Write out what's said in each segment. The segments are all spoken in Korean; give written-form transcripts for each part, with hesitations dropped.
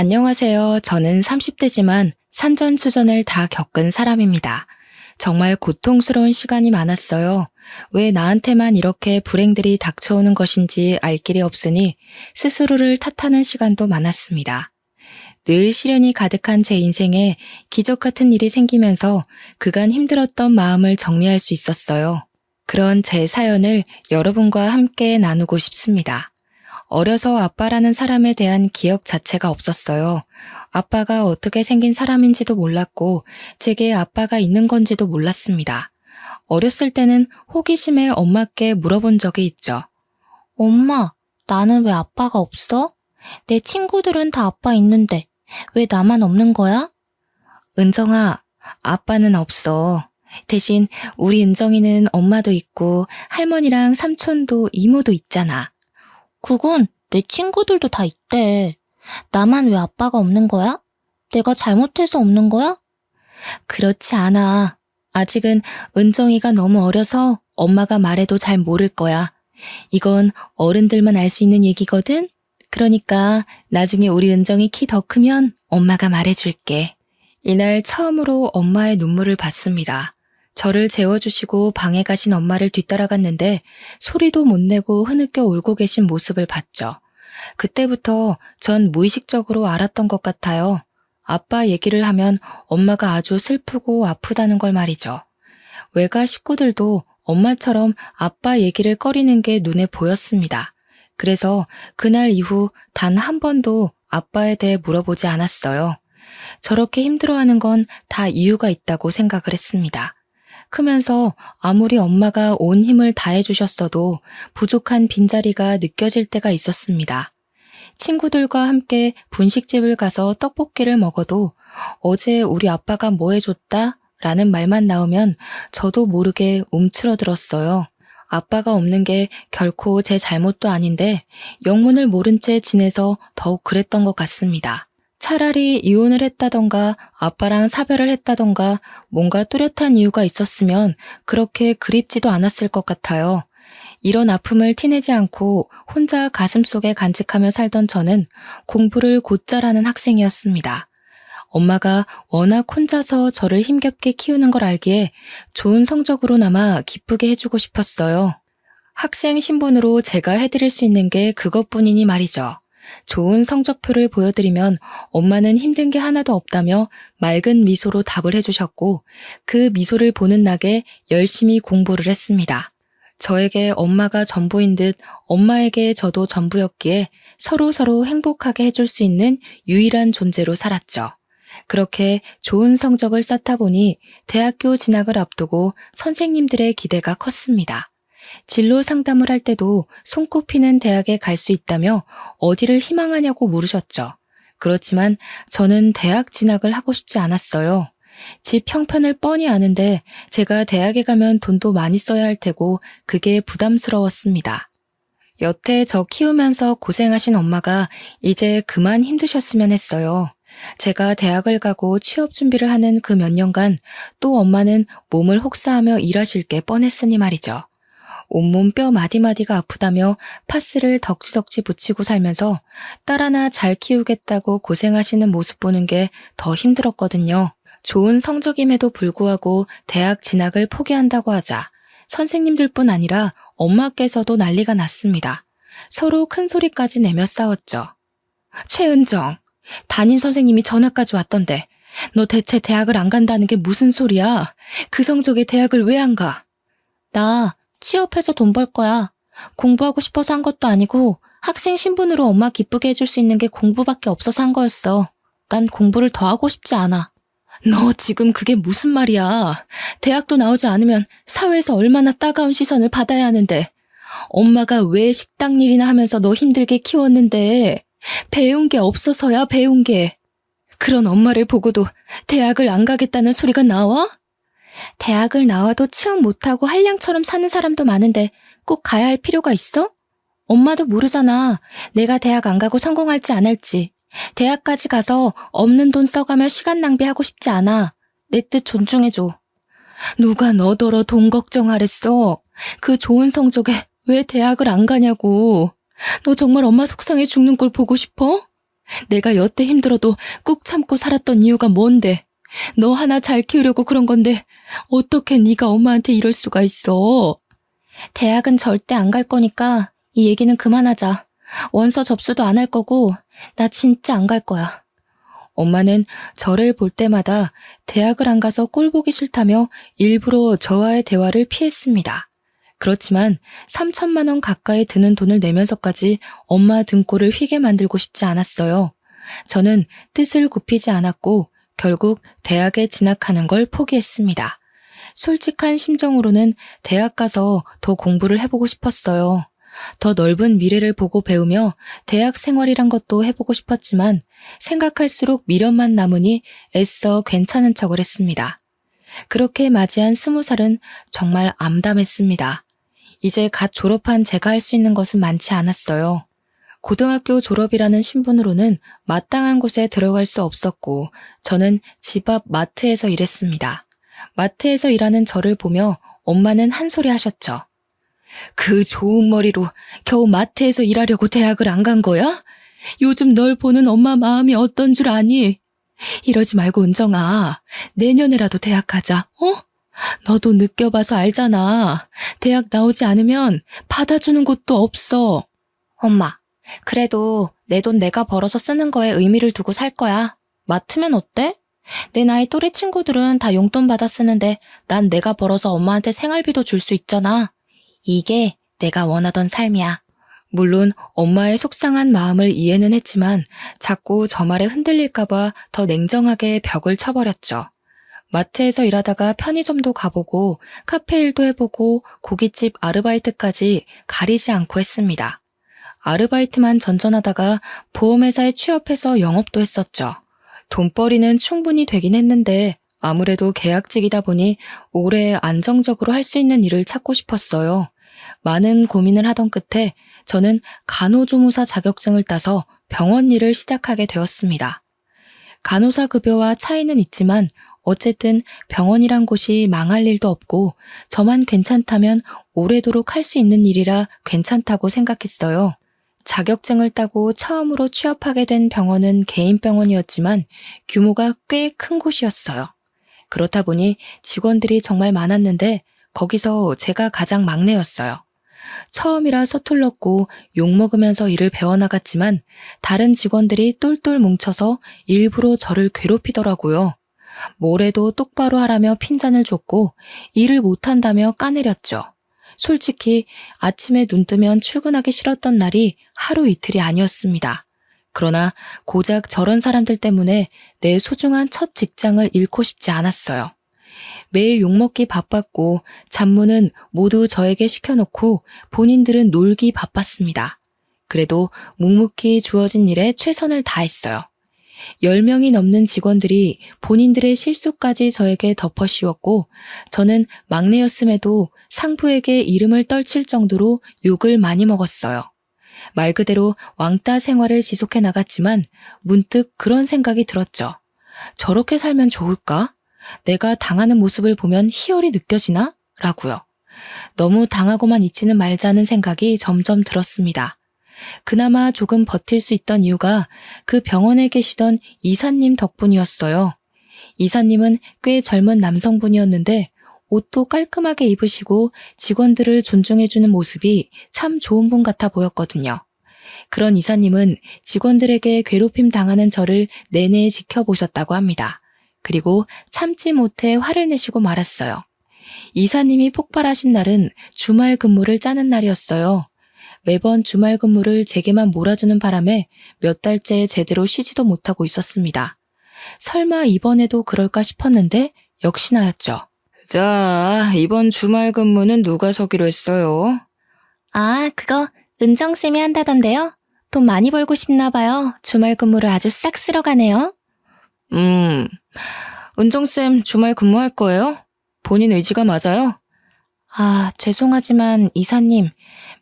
안녕하세요. 저는 30대지만 산전수전을 다 겪은 사람입니다. 정말 고통스러운 시간이 많았어요. 왜 나한테만 이렇게 불행들이 닥쳐오는 것인지 알 길이 없으니 스스로를 탓하는 시간도 많았습니다. 늘 시련이 가득한 제 인생에 기적 같은 일이 생기면서 그간 힘들었던 마음을 정리할 수 있었어요. 그런 제 사연을 여러분과 함께 나누고 싶습니다. 어려서 아빠라는 사람에 대한 기억 자체가 없었어요. 아빠가 어떻게 생긴 사람인지도 몰랐고, 제게 아빠가 있는 건지도 몰랐습니다. 어렸을 때는 호기심에 엄마께 물어본 적이 있죠. 엄마, 나는 왜 아빠가 없어? 내 친구들은 다 아빠 있는데 왜 나만 없는 거야? 은정아, 아빠는 없어. 대신 우리 은정이는 엄마도 있고, 할머니랑 삼촌도 이모도 있잖아. 그건 내 친구들도 다 있대. 나만 왜 아빠가 없는 거야? 내가 잘못해서 없는 거야? 그렇지 않아. 아직은 은정이가 너무 어려서 엄마가 말해도 잘 모를 거야. 이건 어른들만 알 수 있는 얘기거든? 그러니까 나중에 우리 은정이 키 더 크면 엄마가 말해줄게. 이날 처음으로 엄마의 눈물을 봤습니다. 저를 재워주시고 방에 가신 엄마를 뒤따라갔는데 소리도 못 내고 흐느껴 울고 계신 모습을 봤죠. 그때부터 전 무의식적으로 알았던 것 같아요. 아빠 얘기를 하면 엄마가 아주 슬프고 아프다는 걸 말이죠. 외가 식구들도 엄마처럼 아빠 얘기를 꺼리는 게 눈에 보였습니다. 그래서 그날 이후 단 한 번도 아빠에 대해 물어보지 않았어요. 저렇게 힘들어하는 건 다 이유가 있다고 생각을 했습니다. 크면서 아무리 엄마가 온 힘을 다해주셨어도 부족한 빈자리가 느껴질 때가 있었습니다. 친구들과 함께 분식집을 가서 떡볶이를 먹어도 어제 우리 아빠가 뭐 해줬다? 라는 말만 나오면 저도 모르게 움츠러들었어요. 아빠가 없는 게 결코 제 잘못도 아닌데 영문을 모른 채 지내서 더욱 그랬던 것 같습니다. 차라리 이혼을 했다던가 아빠랑 사별을 했다던가 뭔가 뚜렷한 이유가 있었으면 그렇게 그립지도 않았을 것 같아요. 이런 아픔을 티내지 않고 혼자 가슴속에 간직하며 살던 저는 공부를 곧잘 하는 학생이었습니다. 엄마가 워낙 혼자서 저를 힘겹게 키우는 걸 알기에 좋은 성적으로나마 기쁘게 해주고 싶었어요. 학생 신분으로 제가 해드릴 수 있는 게 그것뿐이니 말이죠. 좋은 성적표를 보여드리면 엄마는 힘든 게 하나도 없다며 맑은 미소로 답을 해주셨고 그 미소를 보는 낙에 열심히 공부를 했습니다. 저에게 엄마가 전부인 듯 엄마에게 저도 전부였기에 서로 행복하게 해줄 수 있는 유일한 존재로 살았죠. 그렇게 좋은 성적을 쌓다 보니 대학교 진학을 앞두고 선생님들의 기대가 컸습니다. 진로 상담을 할 때도 손꼽히는 대학에 갈 수 있다며 어디를 희망하냐고 물으셨죠. 그렇지만 저는 대학 진학을 하고 싶지 않았어요. 집 형편을 뻔히 아는데 제가 대학에 가면 돈도 많이 써야 할 테고 그게 부담스러웠습니다. 여태 저 키우면서 고생하신 엄마가 이제 그만 힘드셨으면 했어요. 제가 대학을 가고 취업 준비를 하는 그 몇 년간 또 엄마는 몸을 혹사하며 일하실 게 뻔했으니 말이죠. 온몸 뼈 마디마디가 아프다며 파스를 덕지덕지 붙이고 살면서 딸 하나 잘 키우겠다고 고생하시는 모습 보는 게 더 힘들었거든요. 좋은 성적임에도 불구하고 대학 진학을 포기한다고 하자 선생님들뿐 아니라 엄마께서도 난리가 났습니다. 서로 큰 소리까지 내며 싸웠죠. 최은정, 담임 선생님이 전화까지 왔던데 너 대체 대학을 안 간다는 게 무슨 소리야? 그 성적에 대학을 왜 안 가? 나 취업해서 돈 벌 거야. 공부하고 싶어서 한 것도 아니고 학생 신분으로 엄마 기쁘게 해줄 수 있는 게 공부밖에 없어서 한 거였어. 난 공부를 더 하고 싶지 않아. 너 지금 그게 무슨 말이야? 대학도 나오지 않으면 사회에서 얼마나 따가운 시선을 받아야 하는데 엄마가 왜 식당 일이나 하면서 너 힘들게 키웠는데 배운 게 없어서야 배운 게. 그런 엄마를 보고도 대학을 안 가겠다는 소리가 나와? 대학을 나와도 취업 못하고 한량처럼 사는 사람도 많은데 꼭 가야 할 필요가 있어? 엄마도 모르잖아. 내가 대학 안 가고 성공할지 안 할지. 대학까지 가서 없는 돈 써가며 시간 낭비하고 싶지 않아. 내 뜻 존중해줘. 누가 너더러 돈 걱정하랬어? 그 좋은 성적에 왜 대학을 안 가냐고. 너 정말 엄마 속상해 죽는 걸 보고 싶어? 내가 여태 힘들어도 꾹 참고 살았던 이유가 뭔데? 너 하나 잘 키우려고 그런 건데 어떻게 네가 엄마한테 이럴 수가 있어? 대학은 절대 안 갈 거니까 이 얘기는 그만하자. 원서 접수도 안 할 거고 나 진짜 안 갈 거야. 엄마는 저를 볼 때마다 대학을 안 가서 꼴 보기 싫다며 일부러 저와의 대화를 피했습니다. 그렇지만 3천만 원 가까이 드는 돈을 내면서까지 엄마 등골을 휘게 만들고 싶지 않았어요. 저는 뜻을 굽히지 않았고 결국 대학에 진학하는 걸 포기했습니다. 솔직한 심정으로는 대학 가서 더 공부를 해보고 싶었어요. 더 넓은 미래를 보고 배우며 대학 생활이란 것도 해보고 싶었지만 생각할수록 미련만 남으니 애써 괜찮은 척을 했습니다. 그렇게 맞이한 20살은 정말 암담했습니다. 이제 갓 졸업한 제가 할 수 있는 것은 많지 않았어요. 고등학교 졸업이라는 신분으로는 마땅한 곳에 들어갈 수 없었고 저는 집 앞 마트에서 일했습니다. 마트에서 일하는 저를 보며 엄마는 한 소리 하셨죠. 그 좋은 머리로 겨우 마트에서 일하려고 대학을 안 간 거야? 요즘 널 보는 엄마 마음이 어떤 줄 아니? 이러지 말고 은정아, 내년에라도 대학 가자, 어? 너도 느껴봐서 알잖아. 대학 나오지 않으면 받아주는 곳도 없어. 엄마, 그래도 내 돈 내가 벌어서 쓰는 거에 의미를 두고 살 거야. 마트면 어때? 내 나이 또래 친구들은 다 용돈 받아 쓰는데 난 내가 벌어서 엄마한테 생활비도 줄 수 있잖아. 이게 내가 원하던 삶이야. 물론 엄마의 속상한 마음을 이해는 했지만 자꾸 저 말에 흔들릴까봐 더 냉정하게 벽을 쳐버렸죠. 마트에서 일하다가 편의점도 가보고 카페 일도 해보고 고깃집 아르바이트까지 가리지 않고 했습니다. 아르바이트만 전전하다가 보험회사에 취업해서 영업도 했었죠. 돈벌이는 충분히 되긴 했는데 아무래도 계약직이다 보니 오래 안정적으로 할 수 있는 일을 찾고 싶었어요. 많은 고민을 하던 끝에 저는 간호조무사 자격증을 따서 병원 일을 시작하게 되었습니다. 간호사 급여와 차이는 있지만 어쨌든 병원이란 곳이 망할 일도 없고 저만 괜찮다면 오래도록 할 수 있는 일이라 괜찮다고 생각했어요. 자격증을 따고 처음으로 취업하게 된 병원은 개인 병원이었지만 규모가 꽤 큰 곳이었어요. 그렇다 보니 직원들이 정말 많았는데 거기서 제가 가장 막내였어요. 처음이라 서툴렀고 욕먹으면서 일을 배워나갔지만 다른 직원들이 똘똘 뭉쳐서 일부러 저를 괴롭히더라고요. 뭐래도 똑바로 하라며 핀잔을 줬고 일을 못한다며 까내렸죠. 솔직히 아침에 눈 뜨면 출근하기 싫었던 날이 하루 이틀이 아니었습니다. 그러나 고작 저런 사람들 때문에 내 소중한 첫 직장을 잃고 싶지 않았어요. 매일 욕먹기 바빴고 잡무는 모두 저에게 시켜놓고 본인들은 놀기 바빴습니다. 그래도 묵묵히 주어진 일에 최선을 다했어요. 10명이 넘는 직원들이 본인들의 실수까지 저에게 덮어 씌웠고 저는 막내였음에도 상부에게 이름을 떨칠 정도로 욕을 많이 먹었어요. 말 그대로 왕따 생활을 지속해 나갔지만 문득 그런 생각이 들었죠. 저렇게 살면 좋을까? 내가 당하는 모습을 보면 희열이 느껴지나? 라고요. 너무 당하고만 있지는 말자는 생각이 점점 들었습니다. 그나마 조금 버틸 수 있던 이유가 그 병원에 계시던 이사님 덕분이었어요. 이사님은 꽤 젊은 남성분이었는데 옷도 깔끔하게 입으시고 직원들을 존중해주는 모습이 참 좋은 분 같아 보였거든요. 그런 이사님은 직원들에게 괴롭힘 당하는 저를 내내 지켜보셨다고 합니다. 그리고 참지 못해 화를 내시고 말았어요. 이사님이 폭발하신 날은 주말 근무를 짜는 날이었어요. 매번 주말 근무를 제게만 몰아주는 바람에 몇 달째 제대로 쉬지도 못하고 있었습니다. 설마 이번에도 그럴까 싶었는데 역시나였죠. 자, 이번 주말 근무는 누가 서기로 했어요? 아, 그거 은정쌤이 한다던데요? 돈 많이 벌고 싶나 봐요. 주말 근무를 아주 싹 쓸어 가네요. 은정쌤 주말 근무할 거예요? 본인 의지가 맞아요? 아, 죄송하지만 이사님,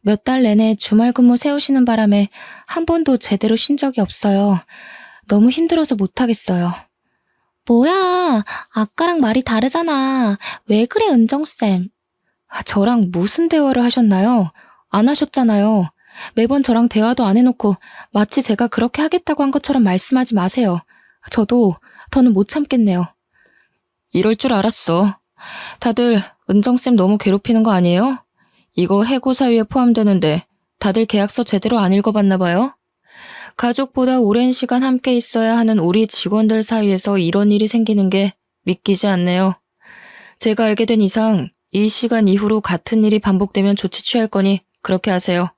몇 달 내내 주말 근무 세우시는 바람에 한 번도 제대로 쉰 적이 없어요. 너무 힘들어서 못하겠어요. 뭐야, 아까랑 말이 다르잖아. 왜 그래, 은정쌤? 저랑 무슨 대화를 하셨나요? 안 하셨잖아요. 매번 저랑 대화도 안 해놓고 마치 제가 그렇게 하겠다고 한 것처럼 말씀하지 마세요. 저도 더는 못 참겠네요. 이럴 줄 알았어. 다들 은정쌤 너무 괴롭히는 거 아니에요? 이거 해고 사유에 포함되는데 다들 계약서 제대로 안 읽어봤나 봐요? 가족보다 오랜 시간 함께 있어야 하는 우리 직원들 사이에서 이런 일이 생기는 게 믿기지 않네요. 제가 알게 된 이상 이 시간 이후로 같은 일이 반복되면 조치 취할 거니 그렇게 하세요.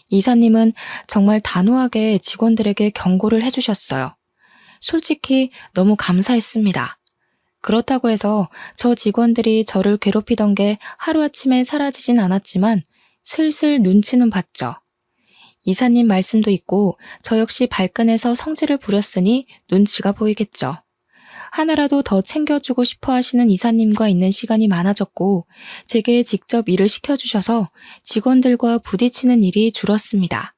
이사님은 정말 단호하게 직원들에게 경고를 해주셨어요. 솔직히 너무 감사했습니다. 그렇다고 해서 저 직원들이 저를 괴롭히던 게 하루아침에 사라지진 않았지만 슬슬 눈치는 봤죠. 이사님 말씀도 있고 저 역시 발끈해서 성질을 부렸으니 눈치가 보이겠죠. 하나라도 더 챙겨주고 싶어 하시는 이사님과 있는 시간이 많아졌고 제게 직접 일을 시켜주셔서 직원들과 부딪히는 일이 줄었습니다.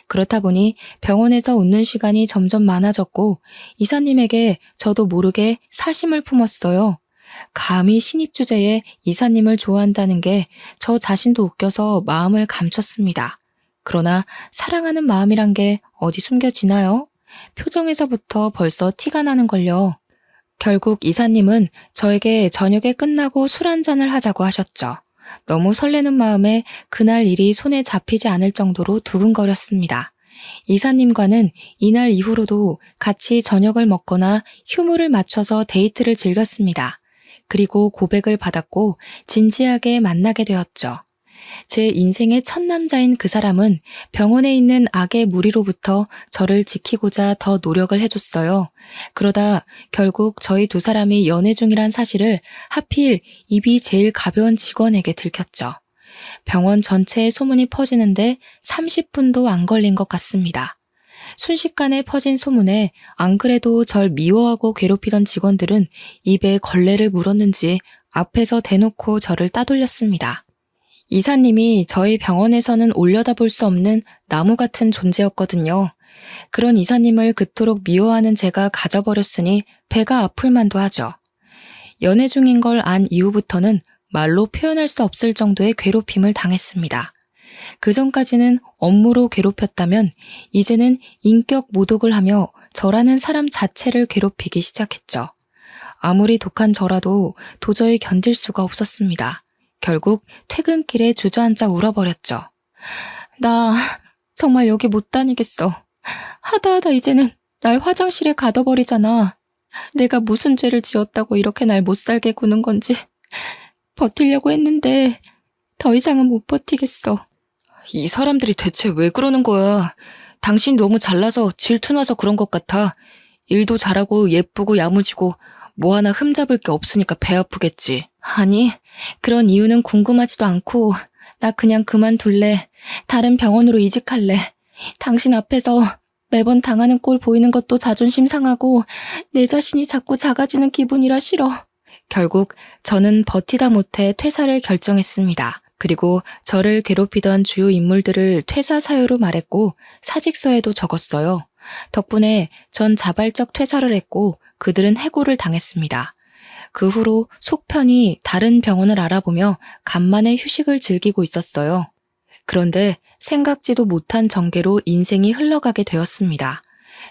그렇다 보니 병원에서 웃는 시간이 점점 많아졌고 이사님에게 저도 모르게 사심을 품었어요. 감히 신입 주제에 이사님을 좋아한다는 게 저 자신도 웃겨서 마음을 감췄습니다. 그러나 사랑하는 마음이란 게 어디 숨겨지나요? 표정에서부터 벌써 티가 나는걸요. 결국 이사님은 저에게 저녁에 끝나고 술 한잔을 하자고 하셨죠. 너무 설레는 마음에 그날 일이 손에 잡히지 않을 정도로 두근거렸습니다. 이사님과는 이날 이후로도 같이 저녁을 먹거나 휴무를 맞춰서 데이트를 즐겼습니다. 그리고 고백을 받았고 진지하게 만나게 되었죠. 제 인생의 첫 남자인 그 사람은 병원에 있는 악의 무리로부터 저를 지키고자 더 노력을 해줬어요. 그러다 결국 저희 두 사람이 연애 중이란 사실을 하필 입이 제일 가벼운 직원에게 들켰죠. 병원 전체에 소문이 퍼지는데 30분도 안 걸린 것 같습니다. 순식간에 퍼진 소문에 안 그래도 절 미워하고 괴롭히던 직원들은 입에 걸레를 물었는지 앞에서 대놓고 저를 따돌렸습니다. 이사님이 저희 병원에서는 올려다볼 수 없는 나무 같은 존재였거든요. 그런 이사님을 그토록 미워하는 제가 가져버렸으니 배가 아플 만도 하죠. 연애 중인 걸 안 이후부터는 말로 표현할 수 없을 정도의 괴롭힘을 당했습니다. 그 전까지는 업무로 괴롭혔다면 이제는 인격 모독을 하며 저라는 사람 자체를 괴롭히기 시작했죠. 아무리 독한 저라도 도저히 견딜 수가 없었습니다. 결국 퇴근길에 주저앉아 울어버렸죠. 나 정말 여기 못 다니겠어. 하다 이제는 날 화장실에 가둬버리잖아. 내가 무슨 죄를 지었다고 이렇게 날 못 살게 구는 건지. 버티려고 했는데 더 이상은 못 버티겠어. 이 사람들이 대체 왜 그러는 거야? 당신이 너무 잘나서 질투나서 그런 것 같아. 일도 잘하고 예쁘고 야무지고 뭐 하나 흠잡을 게 없으니까 배 아프겠지. 아니, 그런 이유는 궁금하지도 않고 나 그냥 그만둘래. 다른 병원으로 이직할래. 당신 앞에서 매번 당하는 꼴 보이는 것도 자존심 상하고 내 자신이 자꾸 작아지는 기분이라 싫어. 결국 저는 버티다 못해 퇴사를 결정했습니다. 그리고 저를 괴롭히던 주요 인물들을 퇴사 사유로 말했고 사직서에도 적었어요. 덕분에 전 자발적 퇴사를 했고 그들은 해고를 당했습니다. 그 후로 속 편히 다른 병원을 알아보며 간만에 휴식을 즐기고 있었어요. 그런데 생각지도 못한 전개로 인생이 흘러가게 되었습니다.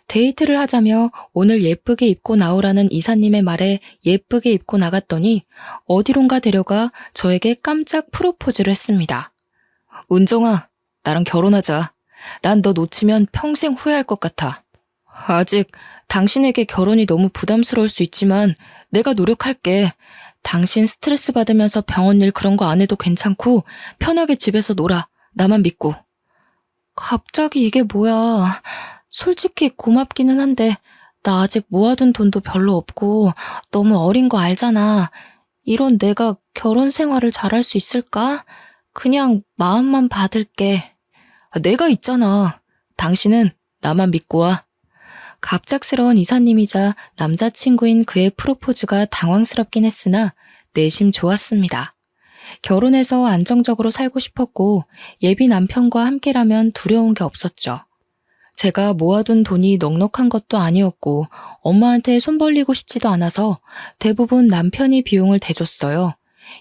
데이트를 하자며 오늘 예쁘게 입고 나오라는 이사님의 말에 예쁘게 입고 나갔더니 어디론가 데려가 저에게 깜짝 프로포즈를 했습니다. 은정아, 나랑 결혼하자. 난 너 놓치면 평생 후회할 것 같아. 아직 당신에게 결혼이 너무 부담스러울 수 있지만 내가 노력할게. 당신 스트레스 받으면서 병원 일 그런 거 안 해도 괜찮고 편하게 집에서 놀아. 나만 믿고. 갑자기 이게 뭐야. 솔직히 고맙기는 한데 나 아직 모아둔 돈도 별로 없고 너무 어린 거 알잖아. 이런 내가 결혼 생활을 잘할 수 있을까? 그냥 마음만 받을게. 내가 있잖아. 당신은 나만 믿고 와. 갑작스러운 이사님이자 남자친구인 그의 프로포즈가 당황스럽긴 했으나 내심 좋았습니다. 결혼해서 안정적으로 살고 싶었고 예비 남편과 함께라면 두려운 게 없었죠. 제가 모아둔 돈이 넉넉한 것도 아니었고 엄마한테 손 벌리고 싶지도 않아서 대부분 남편이 비용을 대줬어요.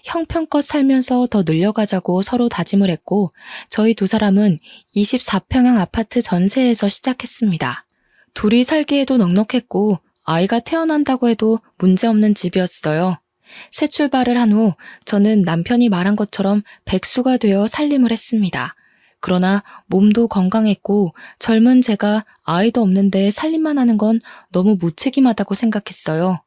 형편껏 살면서 더 늘려가자고 서로 다짐을 했고 저희 두 사람은 24평형 아파트 전세에서 시작했습니다. 둘이 살기에도 넉넉했고 아이가 태어난다고 해도 문제없는 집이었어요. 새 출발을 한 후 저는 남편이 말한 것처럼 백수가 되어 살림을 했습니다. 그러나 몸도 건강했고 젊은 제가 아이도 없는데 살림만 하는 건 너무 무책임하다고 생각했어요.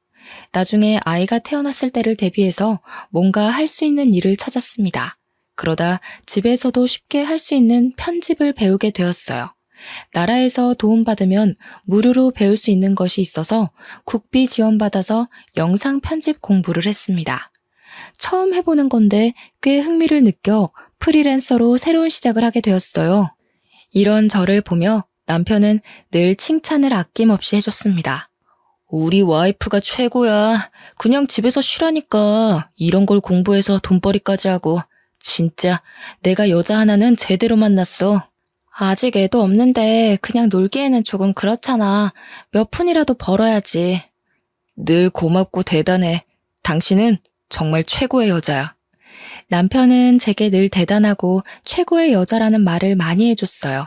나중에 아이가 태어났을 때를 대비해서 뭔가 할 수 있는 일을 찾았습니다. 그러다 집에서도 쉽게 할 수 있는 편집을 배우게 되었어요. 나라에서 도움받으면 무료로 배울 수 있는 것이 있어서 국비 지원받아서 영상 편집 공부를 했습니다. 처음 해보는 건데 꽤 흥미를 느껴 프리랜서로 새로운 시작을 하게 되었어요. 이런 저를 보며 남편은 늘 칭찬을 아낌없이 해줬습니다. 우리 와이프가 최고야. 그냥 집에서 쉬라니까. 이런 걸 공부해서 돈벌이까지 하고. 진짜 내가 여자 하나는 제대로 만났어. 아직 애도 없는데 그냥 놀기에는 조금 그렇잖아. 몇 푼이라도 벌어야지. 늘 고맙고 대단해. 당신은 정말 최고의 여자야. 남편은 제게 늘 대단하고 최고의 여자라는 말을 많이 해줬어요.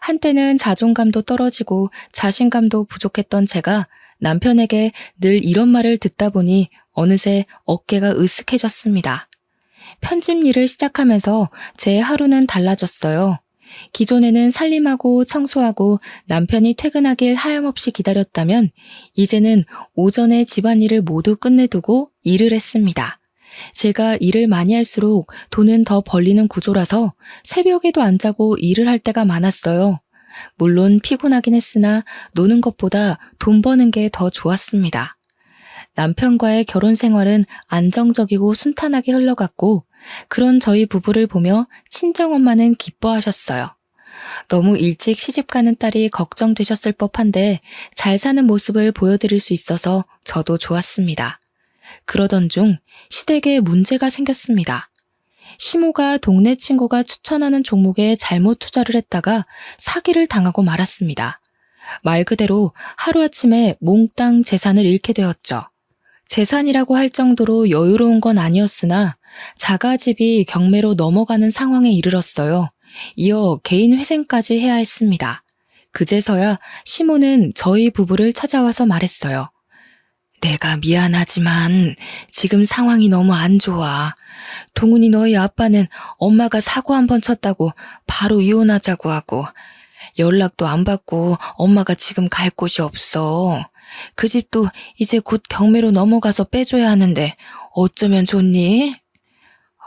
한때는 자존감도 떨어지고 자신감도 부족했던 제가 남편에게 늘 이런 말을 듣다 보니 어느새 어깨가 으쓱해졌습니다. 편집 일을 시작하면서 제 하루는 달라졌어요. 기존에는 살림하고 청소하고 남편이 퇴근하길 하염없이 기다렸다면 이제는 오전에 집안일을 모두 끝내두고 일을 했습니다. 제가 일을 많이 할수록 돈은 더 벌리는 구조라서 새벽에도 안 자고 일을 할 때가 많았어요. 물론 피곤하긴 했으나 노는 것보다 돈 버는 게 더 좋았습니다. 남편과의 결혼 생활은 안정적이고 순탄하게 흘러갔고 그런 저희 부부를 보며 친정엄마는 기뻐하셨어요. 너무 일찍 시집가는 딸이 걱정되셨을 법한데 잘 사는 모습을 보여드릴 수 있어서 저도 좋았습니다. 그러던 중 시댁에 문제가 생겼습니다. 시모가 동네 친구가 추천하는 종목에 잘못 투자를 했다가 사기를 당하고 말았습니다. 말 그대로 하루아침에 몽땅 재산을 잃게 되었죠. 재산이라고 할 정도로 여유로운 건 아니었으나 자가집이 경매로 넘어가는 상황에 이르렀어요. 이어 개인 회생까지 해야 했습니다. 그제서야 시모는 저희 부부를 찾아와서 말했어요. 내가 미안하지만 지금 상황이 너무 안 좋아. 동훈이 너희 아빠는 엄마가 사고 한 번 쳤다고 바로 이혼하자고 하고 연락도 안 받고 엄마가 지금 갈 곳이 없어. 그 집도 이제 곧 경매로 넘어가서 빼줘야 하는데 어쩌면 좋니?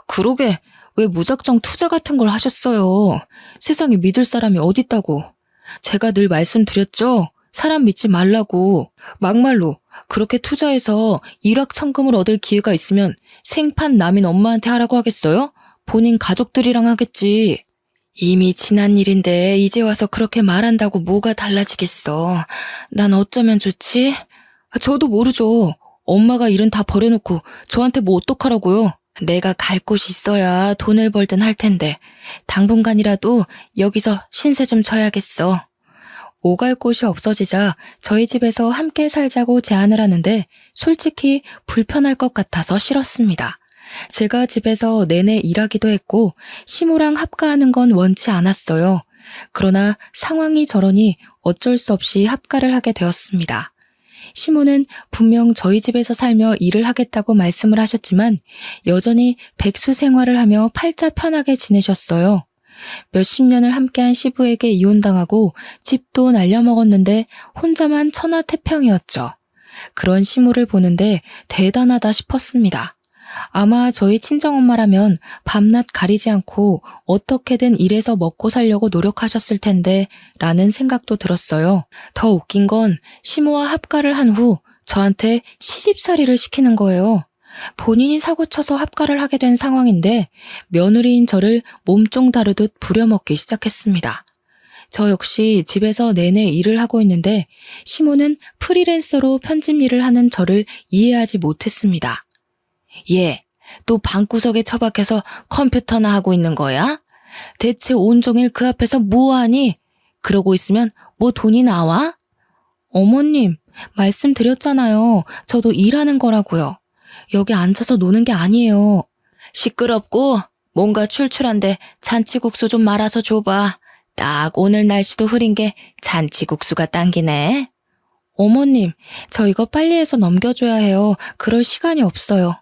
그러게 왜 무작정 투자 같은 걸 하셨어요. 세상에 믿을 사람이 어딨다고. 제가 늘 말씀드렸죠. 사람 믿지 말라고. 막말로 그렇게 투자해서 일확천금을 얻을 기회가 있으면 생판 남인 엄마한테 하라고 하겠어요? 본인 가족들이랑 하겠지. 이미 지난 일인데 이제 와서 그렇게 말한다고 뭐가 달라지겠어. 난 어쩌면 좋지? 저도 모르죠. 엄마가 일은 다 버려놓고 저한테 뭐 어떡하라고요. 내가 갈 곳이 있어야 돈을 벌든 할 텐데 당분간이라도 여기서 신세 좀 져야겠어. 오갈 곳이 없어지자 저희 집에서 함께 살자고 제안을 하는데 솔직히 불편할 것 같아서 싫었습니다. 제가 집에서 내내 일하기도 했고 시모랑 합가하는 건 원치 않았어요. 그러나 상황이 저러니 어쩔 수 없이 합가를 하게 되었습니다. 시모는 분명 저희 집에서 살며 일을 하겠다고 말씀을 하셨지만 여전히 백수 생활을 하며 팔자 편하게 지내셨어요. 몇십 년을 함께한 시부에게 이혼당하고 집도 날려먹었는데 혼자만 천하태평이었죠. 그런 시모를 보는데 대단하다 싶었습니다. 아마 저희 친정엄마라면 밤낮 가리지 않고 어떻게든 일해서 먹고 살려고 노력하셨을 텐데 라는 생각도 들었어요. 더 웃긴 건 시모와 합가를 한 후 저한테 시집살이를 시키는 거예요. 본인이 사고쳐서 합가를 하게 된 상황인데 며느리인 저를 몸종 다루듯 부려먹기 시작했습니다. 저 역시 집에서 내내 일을 하고 있는데 시모는 프리랜서로 편집 일을 하는 저를 이해하지 못했습니다. 얘, 또 방구석에 처박혀서 컴퓨터나 하고 있는 거야? 대체 온종일 그 앞에서 뭐하니? 그러고 있으면 뭐 돈이 나와? 어머님, 말씀드렸잖아요. 저도 일하는 거라고요. 여기 앉아서 노는 게 아니에요. 시끄럽고 뭔가 출출한데 잔치국수 좀 말아서 줘봐. 딱 오늘 날씨도 흐린 게 잔치국수가 당기네. 어머님, 저 이거 빨리 해서 넘겨줘야 해요. 그럴 시간이 없어요.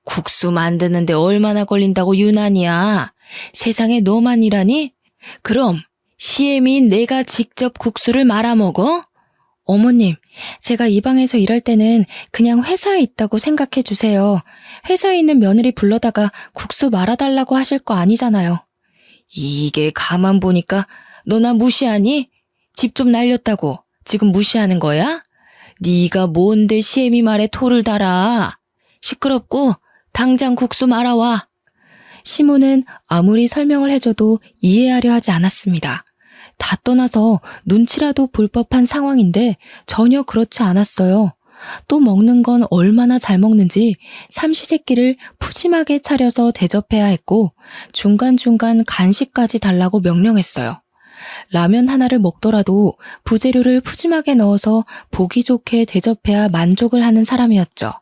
국수 만드는데 얼마나 걸린다고 유난이야. 세상에 너만 일하니? 그럼 시애미인 내가 직접 국수를 말아먹어? 어머님, 제가 이 방에서 일할 때는 그냥 회사에 있다고 생각해 주세요. 회사에 있는 며느리 불러다가 국수 말아달라고 하실 거 아니잖아요. 이게 가만 보니까 너 나 무시하니? 집 좀 날렸다고 지금 무시하는 거야? 네가 뭔데 시애미 말에 토를 달아. 시끄럽고 당장 국수 말아와. 시모는 아무리 설명을 해줘도 이해하려 하지 않았습니다. 다 떠나서 눈치라도 볼 법한 상황인데 전혀 그렇지 않았어요. 또 먹는 건 얼마나 잘 먹는지 삼시세끼를 푸짐하게 차려서 대접해야 했고 중간중간 간식까지 달라고 명령했어요. 라면 하나를 먹더라도 부재료를 푸짐하게 넣어서 보기 좋게 대접해야 만족을 하는 사람이었죠.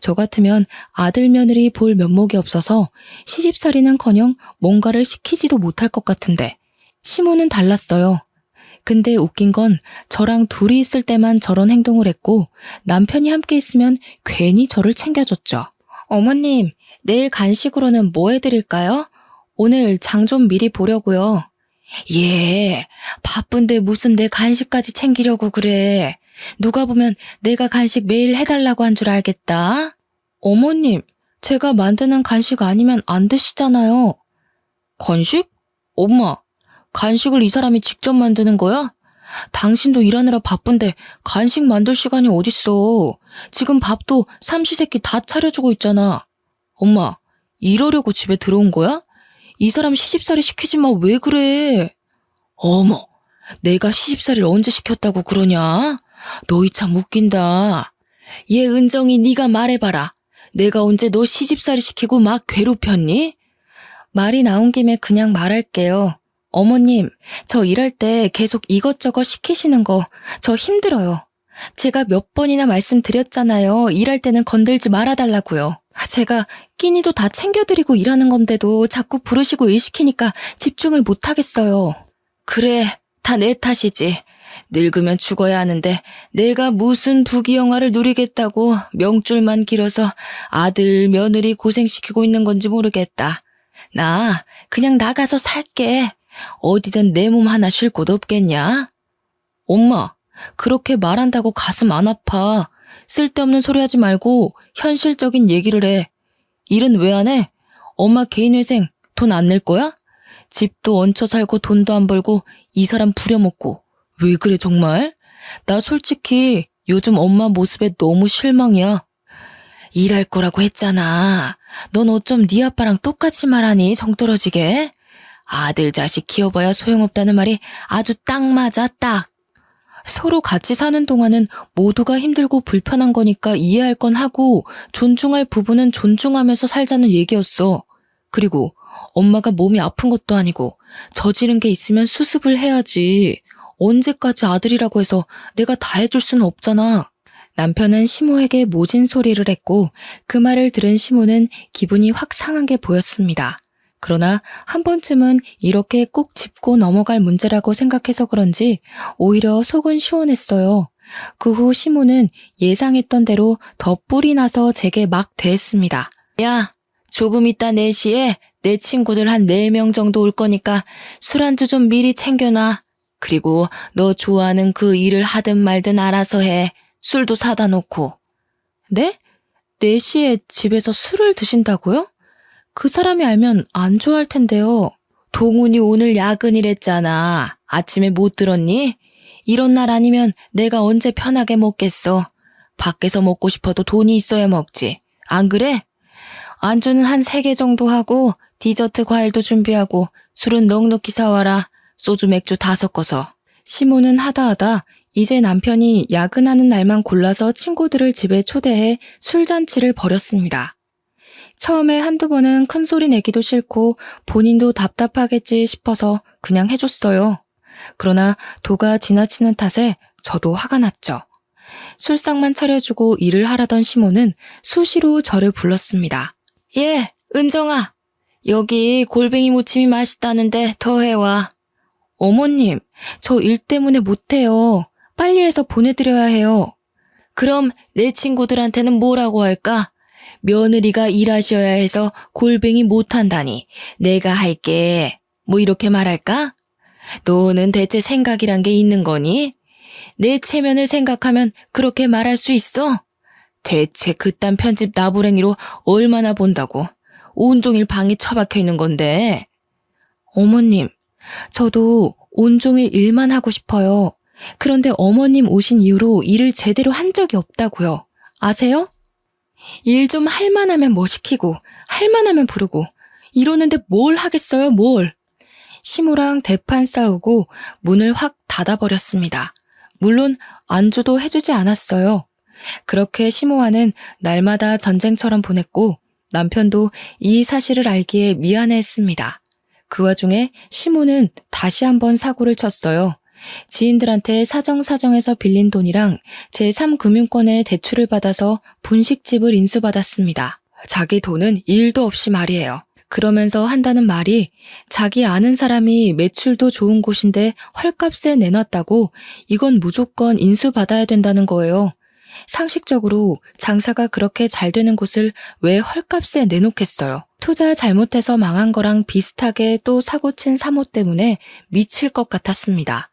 저 같으면 아들 며느리 볼 면목이 없어서 시집살이는커녕 뭔가를 시키지도 못할 것 같은데 시모는 달랐어요. 근데 웃긴 건 저랑 둘이 있을 때만 저런 행동을 했고 남편이 함께 있으면 괜히 저를 챙겨줬죠. 어머님, 내일 간식으로는 뭐 해드릴까요? 오늘 장 좀 미리 보려고요. 예, 바쁜데 무슨 내 간식까지 챙기려고 그래. 누가 보면 내가 간식 매일 해달라고 한 줄 알겠다. 어머님, 제가 만드는 간식 아니면 안 드시잖아요. 간식? 엄마, 간식을 이 사람이 직접 만드는 거야? 당신도 일하느라 바쁜데 간식 만들 시간이 어딨어. 지금 밥도 삼시세끼 다 차려주고 있잖아. 엄마, 이러려고 집에 들어온 거야? 이 사람 시집살이 시키지 마, 왜 그래? 어머, 내가 시집살이를 언제 시켰다고 그러냐? 너희 참 웃긴다. 얘 은정이 네가 말해봐라. 내가 언제 너 시집살이 시키고 막 괴롭혔니? 말이 나온 김에 그냥 말할게요. 어머님, 저 일할 때 계속 이것저것 시키시는 거 저 힘들어요. 제가 몇 번이나 말씀드렸잖아요. 일할 때는 건들지 말아달라고요. 제가 끼니도 다 챙겨드리고 일하는 건데도 자꾸 부르시고 일 시키니까 집중을 못하겠어요. 그래, 다 내 탓이지. 늙으면 죽어야 하는데 내가 무슨 부귀영화를 누리겠다고 명줄만 길어서 아들, 며느리 고생시키고 있는 건지 모르겠다. 나 그냥 나가서 살게. 어디든 내 몸 하나 쉴 곳 없겠냐? 엄마, 그렇게 말한다고 가슴 안 아파. 쓸데없는 소리 하지 말고 현실적인 얘기를 해. 일은 왜 안 해? 엄마 개인회생 돈 안 낼 거야? 집도 얹혀 살고 돈도 안 벌고 이 사람 부려먹고. 왜 그래 정말? 나 솔직히 요즘 엄마 모습에 너무 실망이야. 일할 거라고 했잖아. 넌 어쩜 네 아빠랑 똑같이 말하니 정떨어지게? 아들 자식 키워봐야 소용없다는 말이 아주 딱 맞아 딱. 서로 같이 사는 동안은 모두가 힘들고 불편한 거니까 이해할 건 하고 존중할 부분은 존중하면서 살자는 얘기였어. 그리고 엄마가 몸이 아픈 것도 아니고 저지른 게 있으면 수습을 해야지. 언제까지 아들이라고 해서 내가 다 해줄 수는 없잖아. 남편은 시모에게 모진 소리를 했고 그 말을 들은 시모는 기분이 확 상한 게 보였습니다. 그러나 한 번쯤은 이렇게 꼭 짚고 넘어갈 문제라고 생각해서 그런지 오히려 속은 시원했어요. 그 후 시모는 예상했던 대로 더 뿔이 나서 제게 막 대했습니다. 야, 조금 이따 4시에 내 친구들 한 4명 정도 올 거니까 술 안주 좀 미리 챙겨놔. 그리고 너 좋아하는 그 일을 하든 말든 알아서 해. 술도 사다 놓고. 네? 4시에 집에서 술을 드신다고요? 그 사람이 알면 안 좋아할 텐데요. 동훈이 오늘 야근이랬잖아. 아침에 못 들었니? 이런 날 아니면 내가 언제 편하게 먹겠어. 밖에서 먹고 싶어도 돈이 있어야 먹지. 안 그래? 안주는 한 3개 정도 하고 디저트 과일도 준비하고 술은 넉넉히 사와라. 소주 맥주 다 섞어서. 시모는 하다하다 이제 남편이 야근하는 날만 골라서 친구들을 집에 초대해 술잔치를 벌였습니다. 처음에 한두 번은 큰 소리 내기도 싫고 본인도 답답하겠지 싶어서 그냥 해줬어요. 그러나 도가 지나치는 탓에 저도 화가 났죠. 술상만 차려주고 일을 하라던 시모는 수시로 저를 불렀습니다. 예, 은정아, 여기 골뱅이 무침이 맛있다는데 더 해와. 어머님, 저 일 때문에 못해요. 빨리 해서 보내드려야 해요. 그럼 내 친구들한테는 뭐라고 할까? 며느리가 일하셔야 해서 골뱅이 못한다니 내가 할게. 뭐 이렇게 말할까? 너는 대체 생각이란 게 있는 거니? 내 체면을 생각하면 그렇게 말할 수 있어? 대체 그딴 편집 나부랭이로 얼마나 본다고? 온종일 방에 처박혀 있는 건데. 어머님, 저도 온종일 일만 하고 싶어요. 그런데 어머님 오신 이후로 일을 제대로 한 적이 없다고요. 아세요? 일 좀 할 만하면 뭐 시키고, 할 만하면 부르고, 이러는데 뭘 하겠어요, 뭘. 시모랑 대판 싸우고 문을 확 닫아버렸습니다. 물론 안주도 해주지 않았어요. 그렇게 시모와는 날마다 전쟁처럼 보냈고 남편도 이 사실을 알기에 미안해했습니다. 그 와중에 시모는 다시 한번 사고를 쳤어요. 지인들한테 사정사정해서 빌린 돈이랑 제3금융권의 대출을 받아서 분식집을 인수받았습니다. 자기 돈은 1도 없이 말이에요. 그러면서 한다는 말이 자기 아는 사람이 매출도 좋은 곳인데 헐값에 내놨다고 이건 무조건 인수받아야 된다는 거예요. 상식적으로 장사가 그렇게 잘 되는 곳을 왜 헐값에 내놓겠어요. 투자 잘못해서 망한 거랑 비슷하게 또 사고친 사모 때문에 미칠 것 같았습니다.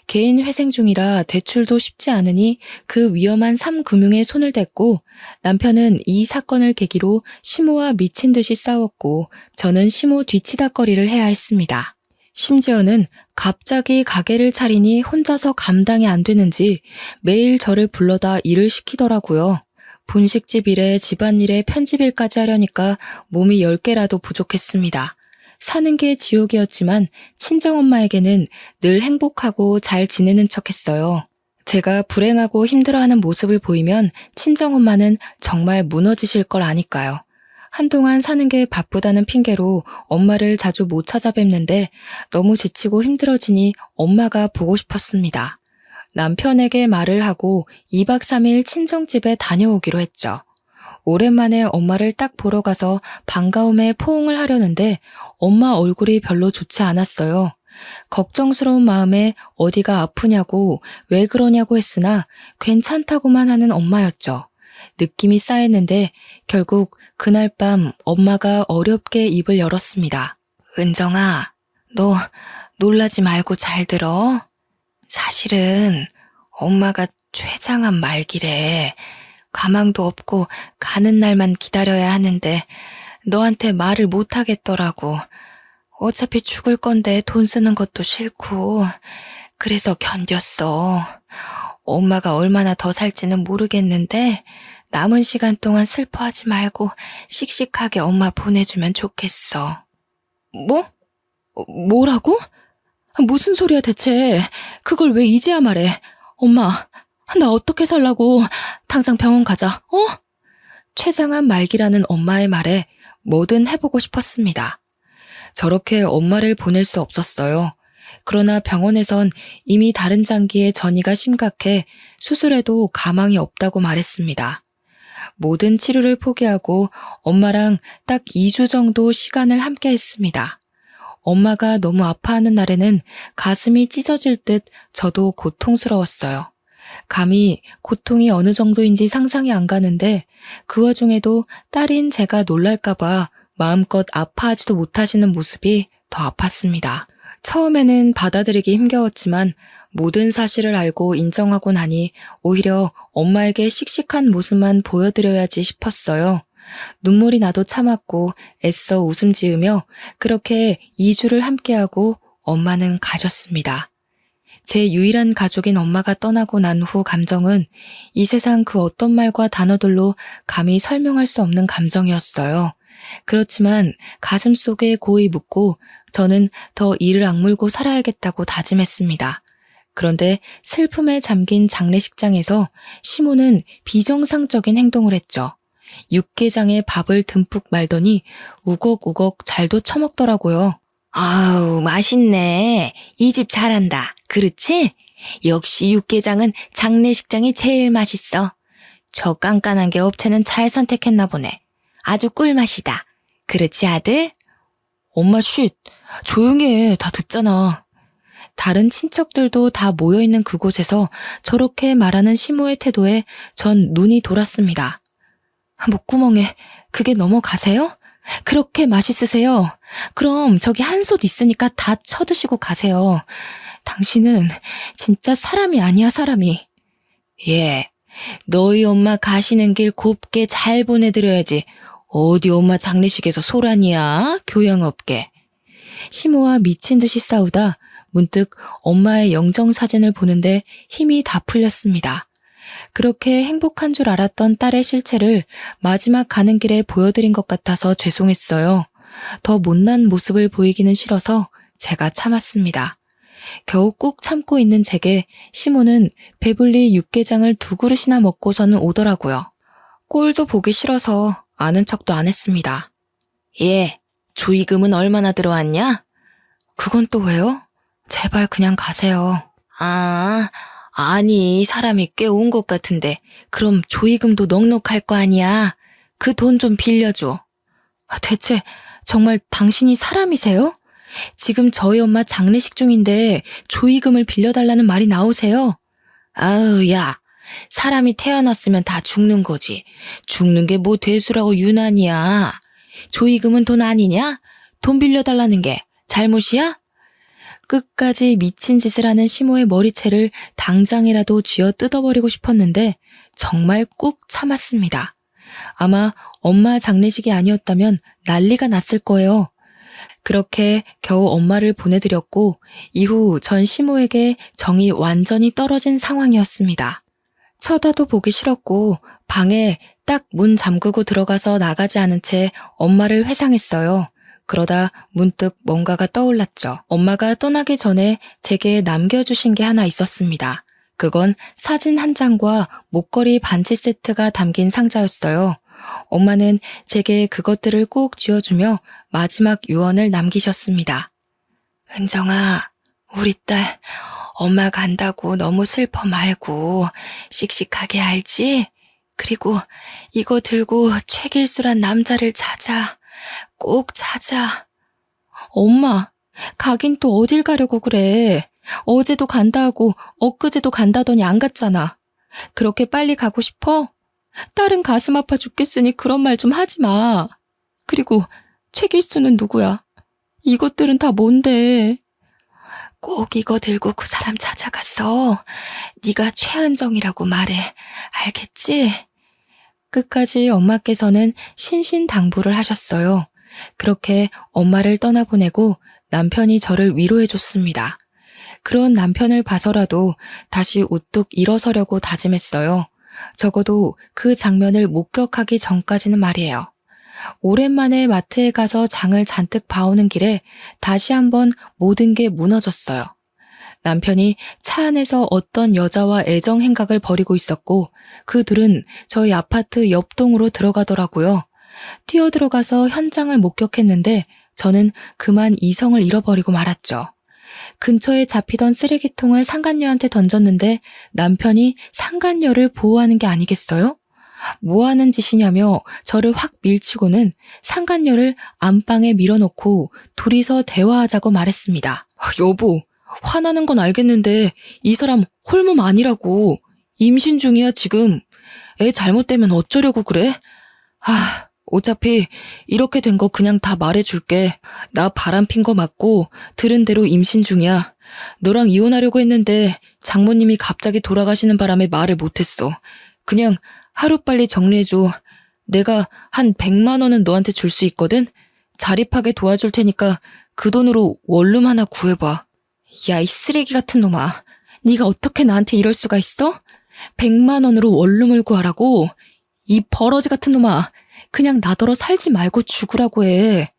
개인 회생 중이라 대출도 쉽지 않으니 그 위험한 삼금융에 손을 댔고 남편은 이 사건을 계기로 시모와 미친 듯이 싸웠고 저는 시모 뒤치다꺼리를 해야 했습니다. 심지어는 갑자기 가게를 차리니 혼자서 감당이 안 되는지 매일 저를 불러다 일을 시키더라고요. 분식집 일에 집안일에 편집일까지 하려니까 몸이 10개라도 부족했습니다. 사는 게 지옥이었지만 친정엄마에게는 늘 행복하고 잘 지내는 척했어요. 제가 불행하고 힘들어하는 모습을 보이면 친정엄마는 정말 무너지실 걸 아니까요. 한동안 사는 게 바쁘다는 핑계로 엄마를 자주 못 찾아뵙는데 너무 지치고 힘들어지니 엄마가 보고 싶었습니다. 남편에게 말을 하고 2박 3일 친정집에 다녀오기로 했죠. 오랜만에 엄마를 딱 보러 가서 반가움에 포옹을 하려는데 엄마 얼굴이 별로 좋지 않았어요. 걱정스러운 마음에 어디가 아프냐고 왜 그러냐고 했으나 괜찮다고만 하는 엄마였죠. 느낌이 쌓였는데 결국 그날 밤 엄마가 어렵게 입을 열었습니다. 은정아, 너 놀라지 말고 잘 들어. 사실은 엄마가 췌장암 말기래. 가망도 없고 가는 날만 기다려야 하는데 너한테 말을 못 하겠더라고. 어차피 죽을 건데 돈 쓰는 것도 싫고 그래서 견뎠어. 엄마가 얼마나 더 살지는 모르겠는데 남은 시간 동안 슬퍼하지 말고 씩씩하게 엄마 보내주면 좋겠어. 뭐? 뭐라고? 무슨 소리야 대체. 그걸 왜 이제야 말해. 엄마, 나 어떻게 살라고. 당장 병원 가자, 어? 췌장암 말기라는 엄마의 말에 뭐든 해보고 싶었습니다. 저렇게 엄마를 보낼 수 없었어요. 그러나 병원에선 이미 다른 장기의 전이가 심각해 수술해도 가망이 없다고 말했습니다. 모든 치료를 포기하고 엄마랑 딱 2주 정도 시간을 함께 했습니다. 엄마가 너무 아파하는 날에는 가슴이 찢어질 듯 저도 고통스러웠어요. 감히 고통이 어느 정도인지 상상이 안 가는데 그 와중에도 딸인 제가 놀랄까봐 마음껏 아파하지도 못하시는 모습이 더 아팠습니다. 처음에는 받아들이기 힘겨웠지만 모든 사실을 알고 인정하고 나니 오히려 엄마에게 씩씩한 모습만 보여드려야지 싶었어요. 눈물이 나도 참았고 애써 웃음 지으며 그렇게 2주를 함께하고 엄마는 가셨습니다. 제 유일한 가족인 엄마가 떠나고 난 후 감정은 이 세상 그 어떤 말과 단어들로 감히 설명할 수 없는 감정이었어요. 그렇지만 가슴 속에 고이 묻고 저는 더 이를 악물고 살아야겠다고 다짐했습니다. 그런데 슬픔에 잠긴 장례식장에서 시모는 비정상적인 행동을 했죠. 육개장에 밥을 듬뿍 말더니 우걱우걱 잘도 처먹더라고요. 아우, 맛있네. 이 집 잘한다. 그렇지? 역시 육개장은 장례식장이 제일 맛있어. 저 깐깐한 게 업체는 잘 선택했나 보네. 아주 꿀맛이다. 그렇지, 아들? 엄마 쉿. 조용히 해. 다 듣잖아. 다른 친척들도 다 모여있는 그곳에서 저렇게 말하는 시모의 태도에 전 눈이 돌았습니다. 목구멍에 그게 넘어가세요? 그렇게 맛있으세요? 그럼 저기 한솥 있으니까 다 쳐드시고 가세요. 당신은 진짜 사람이 아니야, 사람이. 예, 너희 엄마 가시는 길 곱게 잘 보내드려야지. 어디 엄마 장례식에서 소란이야? 교양 없게. 시모와 미친 듯이 싸우다 문득 엄마의 영정 사진을 보는데 힘이 다 풀렸습니다. 그렇게 행복한 줄 알았던 딸의 실체를 마지막 가는 길에 보여드린 것 같아서 죄송했어요. 더 못난 모습을 보이기는 싫어서 제가 참았습니다. 겨우 꾹 참고 있는 제게 시모는 배불리 육개장을 2그릇이나 먹고서는 오더라고요. 꼴도 보기 싫어서 아는 척도 안 했습니다. 예, 조의금은 얼마나 들어왔냐? 그건 또 왜요? 제발 그냥 가세요. 아니 사람이 꽤 온 것 같은데 그럼 조의금도 넉넉할 거 아니야. 그 돈 좀 빌려줘. 대체 정말 당신이 사람이세요? 지금 저희 엄마 장례식 중인데 조의금을 빌려달라는 말이 나오세요? 아우 야, 사람이 태어났으면 다 죽는 거지. 죽는 게 뭐 대수라고 유난이야. 조의금은 돈 아니냐? 돈 빌려달라는 게 잘못이야? 끝까지 미친 짓을 하는 시모의 머리채를 당장이라도 쥐어 뜯어버리고 싶었는데 정말 꾹 참았습니다. 아마 엄마 장례식이 아니었다면 난리가 났을 거예요. 그렇게 겨우 엄마를 보내드렸고 이후 전 시모에게 정이 완전히 떨어진 상황이었습니다. 쳐다도 보기 싫었고 방에 딱 문 잠그고 들어가서 나가지 않은 채 엄마를 회상했어요. 그러다 문득 뭔가가 떠올랐죠. 엄마가 떠나기 전에 제게 남겨주신 게 하나 있었습니다. 그건 사진 한 장과 목걸이 반지 세트가 담긴 상자였어요. 엄마는 제게 그것들을 꼭 쥐어주며 마지막 유언을 남기셨습니다. 은정아, 우리 딸 엄마 간다고 너무 슬퍼 말고 씩씩하게 알지? 그리고 이거 들고 최길수란 남자를 찾아. 꼭 찾아. 엄마, 가긴 또 어딜 가려고 그래. 어제도 간다 하고 엊그제도 간다더니 안 갔잖아. 그렇게 빨리 가고 싶어? 딸은 가슴 아파 죽겠으니 그런 말 좀 하지 마. 그리고 최길수는 누구야? 이것들은 다 뭔데? 꼭 이거 들고 그 사람 찾아가서 네가 최은정이라고 말해. 알겠지? 끝까지 엄마께서는 신신당부를 하셨어요. 그렇게 엄마를 떠나보내고 남편이 저를 위로해줬습니다. 그런 남편을 봐서라도 다시 우뚝 일어서려고 다짐했어요. 적어도 그 장면을 목격하기 전까지는 말이에요. 오랜만에 마트에 가서 장을 잔뜩 봐오는 길에 다시 한번 모든 게 무너졌어요. 남편이 차 안에서 어떤 여자와 애정 행각을 벌이고 있었고 그 둘은 저희 아파트 옆동으로 들어가더라고요. 뛰어들어가서 현장을 목격했는데 저는 그만 이성을 잃어버리고 말았죠. 근처에 잡히던 쓰레기통을 상간녀한테 던졌는데 남편이 상간녀를 보호하는 게 아니겠어요? 뭐 하는 짓이냐며 저를 확 밀치고는 상간녀를 안방에 밀어놓고 둘이서 대화하자고 말했습니다. 여보, 화나는 건 알겠는데 이 사람 홀몸 아니라고. 임신 중이야 지금. 애 잘못되면 어쩌려고 그래? 어차피 이렇게 된 거 그냥 다 말해줄게. 나 바람핀 거 맞고 들은 대로 임신 중이야. 너랑 이혼하려고 했는데 장모님이 갑자기 돌아가시는 바람에 말을 못했어. 그냥 하루빨리 정리해줘. 내가 한 100만 원은 너한테 줄 수 있거든? 자립하게 도와줄 테니까 그 돈으로 원룸 하나 구해봐. 야, 이 쓰레기 같은 놈아. 네가 어떻게 나한테 이럴 수가 있어? 100만 원으로 원룸을 구하라고? 이 버러지 같은 놈아. 그냥 나더러 살지 말고 죽으라고 해.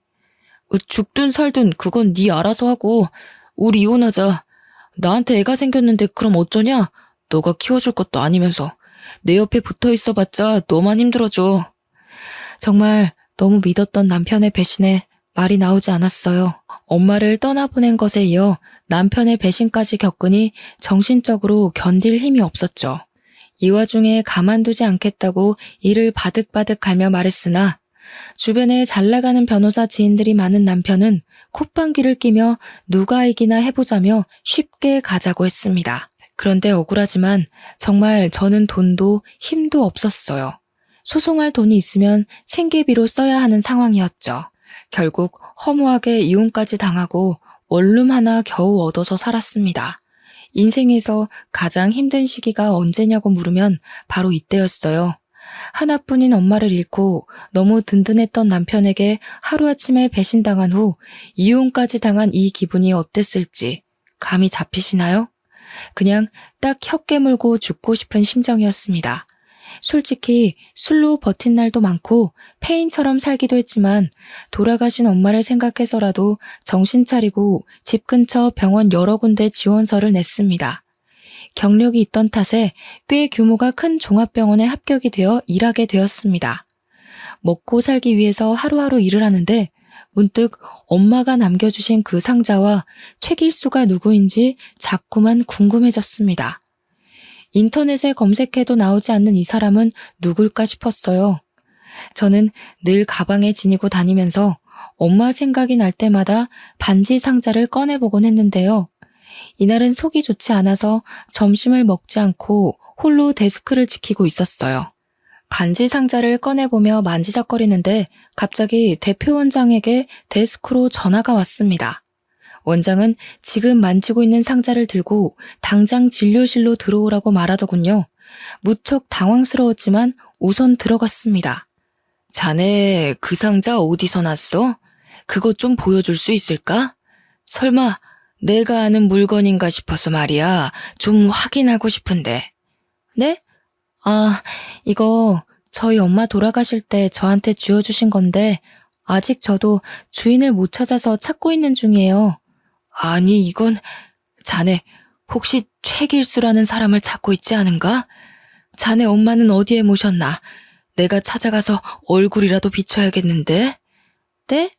죽든 살든 그건 네 알아서 하고 우리 이혼하자. 나한테 애가 생겼는데 그럼 어쩌냐? 너가 키워줄 것도 아니면서. 내 옆에 붙어 있어봤자 너만 힘들어져. 정말 너무 믿었던 남편의 배신에 말이 나오지 않았어요. 엄마를 떠나보낸 것에 이어 남편의 배신까지 겪으니 정신적으로 견딜 힘이 없었죠. 이 와중에 가만두지 않겠다고 이를 바득바득 갈며 말했으나 주변에 잘 나가는 변호사 지인들이 많은 남편은 콧방귀를 끼며 누가 이기나 해보자며 쉽게 가자고 했습니다. 그런데 억울하지만 정말 저는 돈도 힘도 없었어요. 소송할 돈이 있으면 생계비로 써야 하는 상황이었죠. 결국 허무하게 이혼까지 당하고 원룸 하나 겨우 얻어서 살았습니다. 인생에서 가장 힘든 시기가 언제냐고 물으면 바로 이때였어요. 하나뿐인 엄마를 잃고 너무 든든했던 남편에게 하루아침에 배신당한 후 이혼까지 당한 이 기분이 어땠을지 감이 잡히시나요? 그냥 딱 혀 깨물고 죽고 싶은 심정이었습니다. 솔직히 술로 버틴 날도 많고 폐인처럼 살기도 했지만 돌아가신 엄마를 생각해서라도 정신 차리고 집 근처 병원 여러 군데 지원서를 냈습니다. 경력이 있던 탓에 꽤 규모가 큰 종합병원에 합격이 되어 일하게 되었습니다. 먹고 살기 위해서 하루하루 일을 하는데 문득 엄마가 남겨주신 그 상자와 최길수가 누구인지 자꾸만 궁금해졌습니다. 인터넷에 검색해도 나오지 않는 이 사람은 누굴까 싶었어요. 저는 늘 가방에 지니고 다니면서 엄마 생각이 날 때마다 반지 상자를 꺼내보곤 했는데요. 이날은 속이 좋지 않아서 점심을 먹지 않고 홀로 데스크를 지키고 있었어요. 반지 상자를 꺼내보며 만지작거리는데 갑자기 대표 원장에게 데스크로 전화가 왔습니다. 원장은 지금 만지고 있는 상자를 들고 당장 진료실로 들어오라고 말하더군요. 무척 당황스러웠지만 우선 들어갔습니다. 자네 그 상자 어디서 났어? 그것 좀 보여줄 수 있을까? 설마 내가 아는 물건인가 싶어서 말이야. 좀 확인하고 싶은데. 네? 이거 저희 엄마 돌아가실 때 저한테 쥐어주신 건데 아직 저도 주인을 못 찾아서 찾고 있는 중이에요. 아니 이건 자네 혹시 최길수라는 사람을 찾고 있지 않은가? 자네 엄마는 어디에 모셨나? 내가 찾아가서 얼굴이라도 비춰야겠는데? 네?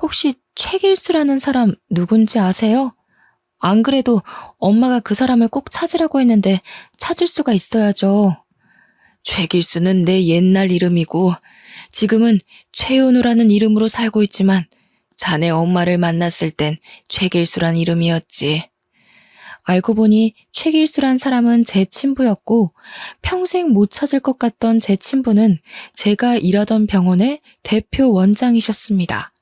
혹시 최길수라는 사람 누군지 아세요? 안 그래도 엄마가 그 사람을 꼭 찾으라고 했는데 찾을 수가 있어야죠. 최길수는 내 옛날 이름이고 지금은 최연우라는 이름으로 살고 있지만 자네 엄마를 만났을 땐 최길수란 이름이었지. 알고 보니 최길수란 사람은 제 친부였고 평생 못 찾을 것 같던 제 친부는 제가 일하던 병원의 대표 원장이셨습니다.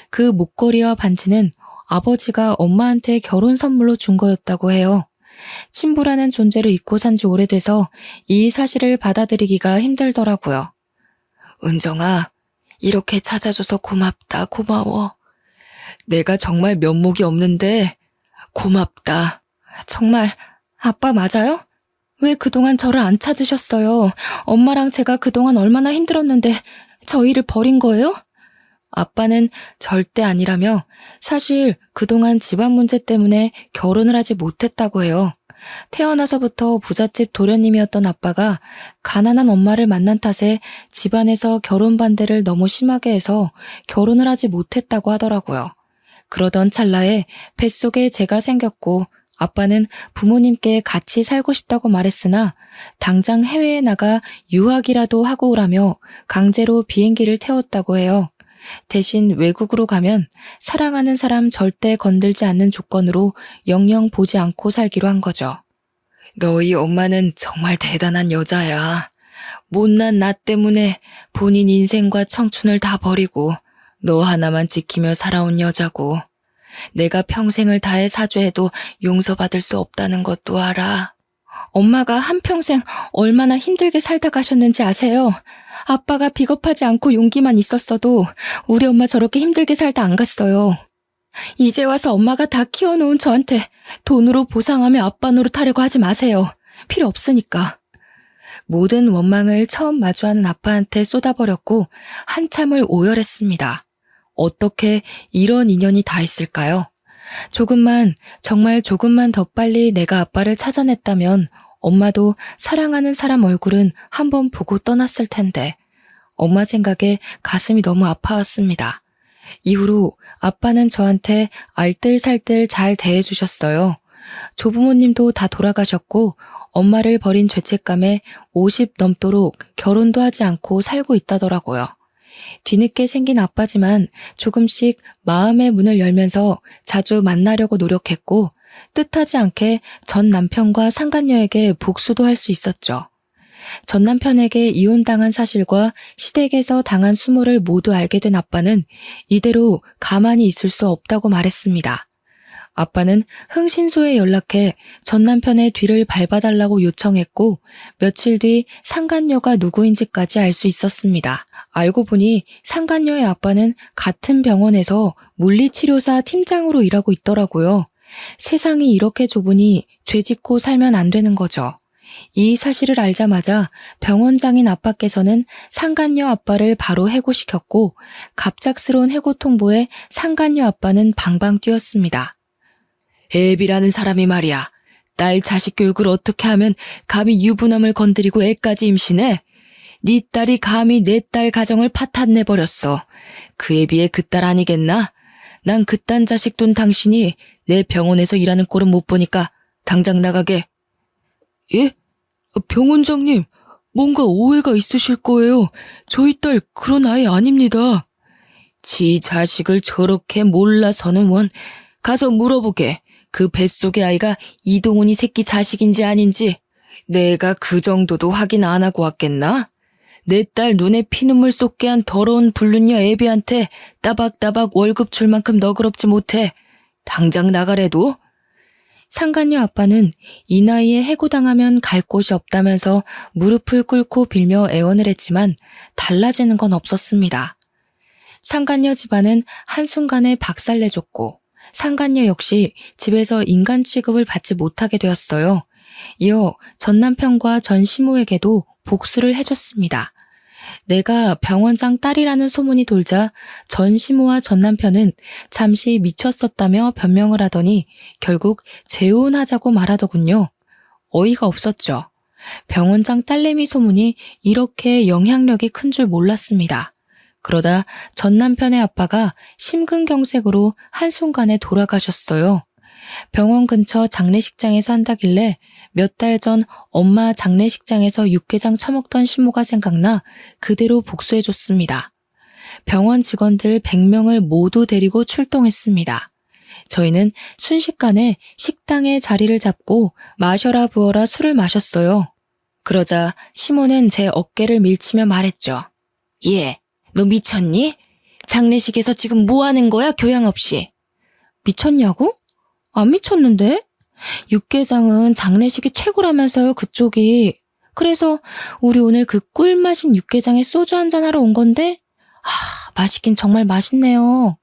그 목걸이와 반지는 아버지가 엄마한테 결혼 선물로 준 거였다고 해요. 친부라는 존재를 잊고 산 지 오래돼서 이 사실을 받아들이기가 힘들더라고요. 은정아, 이렇게 찾아줘서 고맙다, 고마워. 내가 정말 면목이 없는데 고맙다. 정말 아빠 맞아요? 왜 그동안 저를 안 찾으셨어요? 엄마랑 제가 그동안 얼마나 힘들었는데 저희를 버린 거예요? 아빠는 절대 아니라며 사실 그동안 집안 문제 때문에 결혼을 하지 못했다고 해요. 태어나서부터 부잣집 도련님이었던 아빠가 가난한 엄마를 만난 탓에 집안에서 결혼 반대를 너무 심하게 해서 결혼을 하지 못했다고 하더라고요. 그러던 찰나에 뱃속에 제가 생겼고 아빠는 부모님께 같이 살고 싶다고 말했으나 당장 해외에 나가 유학이라도 하고 오라며 강제로 비행기를 태웠다고 해요. 대신 외국으로 가면 사랑하는 사람 절대 건들지 않는 조건으로 영영 보지 않고 살기로 한 거죠. 너희 엄마는 정말 대단한 여자야. 못난 나 때문에 본인 인생과 청춘을 다 버리고 너 하나만 지키며 살아온 여자고 내가 평생을 다해 사죄해도 용서받을 수 없다는 것도 알아. 엄마가 한평생 얼마나 힘들게 살다 가셨는지 아세요? 아빠가 비겁하지 않고 용기만 있었어도 우리 엄마 저렇게 힘들게 살다 안 갔어요. 이제 와서 엄마가 다 키워놓은 저한테 돈으로 보상하며 아빠 노릇하려고 하지 마세요. 필요 없으니까. 모든 원망을 처음 마주하는 아빠한테 쏟아버렸고 한참을 오열했습니다. 어떻게 이런 인연이 다 있을까요? 정말 조금만 더 빨리 내가 아빠를 찾아냈다면 엄마도 사랑하는 사람 얼굴은 한번 보고 떠났을 텐데 엄마 생각에 가슴이 너무 아파왔습니다. 이후로 아빠는 저한테 알뜰살뜰 잘 대해주셨어요. 조부모님도 다 돌아가셨고 엄마를 버린 죄책감에 50 넘도록 결혼도 하지 않고 살고 있다더라고요. 뒤늦게 생긴 아빠지만 조금씩 마음의 문을 열면서 자주 만나려고 노력했고 뜻하지 않게 전 남편과 상간녀에게 복수도 할 수 있었죠. 전 남편에게 이혼당한 사실과 시댁에서 당한 수모를 모두 알게 된 아빠는 이대로 가만히 있을 수 없다고 말했습니다. 아빠는 흥신소에 연락해 전 남편의 뒤를 밟아달라고 요청했고 며칠 뒤 상간녀가 누구인지까지 알 수 있었습니다. 알고 보니 상간녀의 아빠는 같은 병원에서 물리치료사 팀장으로 일하고 있더라고요. 세상이 이렇게 좁으니 죄짓고 살면 안 되는 거죠. 이 사실을 알자마자 병원장인 아빠께서는 상간녀 아빠를 바로 해고시켰고 갑작스러운 해고 통보에 상간녀 아빠는 방방 뛰었습니다. 애비라는 사람이 말이야. 딸 자식 교육을 어떻게 하면 감히 유부남을 건드리고 애까지 임신해? 네 딸이 감히 내 딸 가정을 파탄내버렸어. 그에 비해 그 딸 아니겠나? 난 그딴 자식 둔 당신이 내 병원에서 일하는 꼴은 못 보니까 당장 나가게. 예? 병원장님, 뭔가 오해가 있으실 거예요. 저희 딸 그런 아이 아닙니다. 지 자식을 저렇게 몰라서는 원. 가서 물어보게. 그 뱃속의 아이가 이동훈이 새끼 자식인지 아닌지. 내가 그 정도도 확인 안 하고 왔겠나? 내 딸 눈에 피눈물 쏟게 한 더러운 불륜녀 애비한테 따박따박 월급 줄 만큼 너그럽지 못해. 당장 나가래도? 상간녀 아빠는 이 나이에 해고당하면 갈 곳이 없다면서 무릎을 꿇고 빌며 애원을 했지만 달라지는 건 없었습니다. 상간녀 집안은 한순간에 박살내줬고 상간녀 역시 집에서 인간 취급을 받지 못하게 되었어요. 이어 전 남편과 전 시모에게도 복수를 해줬습니다. 내가 병원장 딸이라는 소문이 돌자 전 시모와 전 남편은 잠시 미쳤었다며 변명을 하더니 결국 재혼하자고 말하더군요. 어이가 없었죠. 병원장 딸내미 소문이 이렇게 영향력이 큰 줄 몰랐습니다. 그러다 전 남편의 아빠가 심근경색으로 한순간에 돌아가셨어요. 병원 근처 장례식장에서 한다길래 몇 달 전 엄마 장례식장에서 육개장 처먹던 시모가 생각나 그대로 복수해줬습니다. 병원 직원들 100명을 모두 데리고 출동했습니다. 저희는 순식간에 식당에 자리를 잡고 마셔라 부어라 술을 마셨어요. 그러자 시모는 제 어깨를 밀치며 말했죠. 예, 너 미쳤니? 장례식에서 지금 뭐 하는 거야, 교양 없이? 미쳤냐고? 안 미쳤는데? 육개장은 장례식이 최고라면서요, 그쪽이. 그래서 우리 오늘 그 꿀맛인 육개장에 소주 한잔 하러 온 건데? 맛있긴 정말 맛있네요.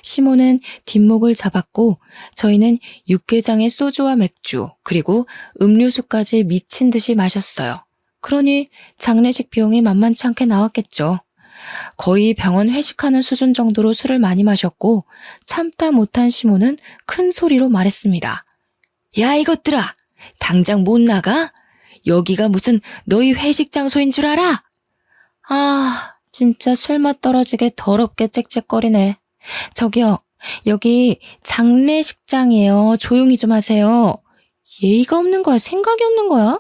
시모는 뒷목을 잡았고 저희는 육개장에 소주와 맥주 그리고 음료수까지 미친 듯이 마셨어요. 그러니 장례식 비용이 만만치 않게 나왔겠죠. 거의 병원 회식하는 수준 정도로 술을 많이 마셨고 참다 못한 시모는 큰 소리로 말했습니다. 야 이것들아! 당장 못 나가? 여기가 무슨 너희 회식 장소인 줄 알아? 진짜 술맛 떨어지게 더럽게 짹짹거리네. 저기요, 여기 장례식장이에요. 조용히 좀 하세요. 예의가 없는 거야? 생각이 없는 거야?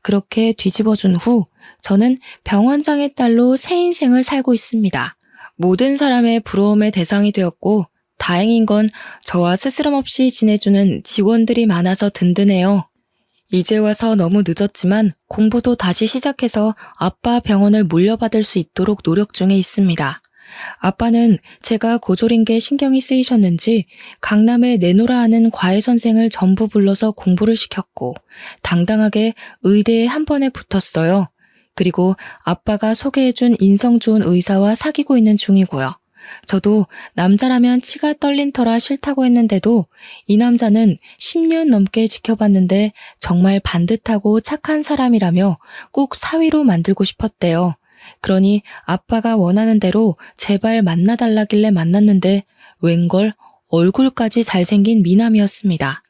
그렇게 뒤집어준 후 저는 병원장의 딸로 새 인생을 살고 있습니다. 모든 사람의 부러움의 대상이 되었고 다행인 건 저와 스스럼 없이 지내주는 직원들이 많아서 든든해요. 이제 와서 너무 늦었지만 공부도 다시 시작해서 아빠 병원을 물려받을 수 있도록 노력 중에 있습니다. 아빠는 제가 고졸인 게 신경이 쓰이셨는지 강남에 내노라 하는 과외 선생을 전부 불러서 공부를 시켰고 당당하게 의대에 한 번에 붙었어요. 그리고 아빠가 소개해준 인성 좋은 의사와 사귀고 있는 중이고요. 저도 남자라면 치가 떨린 터라 싫다고 했는데도 이 남자는 10년 넘게 지켜봤는데 정말 반듯하고 착한 사람이라며 꼭 사위로 만들고 싶었대요. 그러니 아빠가 원하는 대로 제발 만나달라길래 만났는데 웬걸 얼굴까지 잘생긴 미남이었습니다.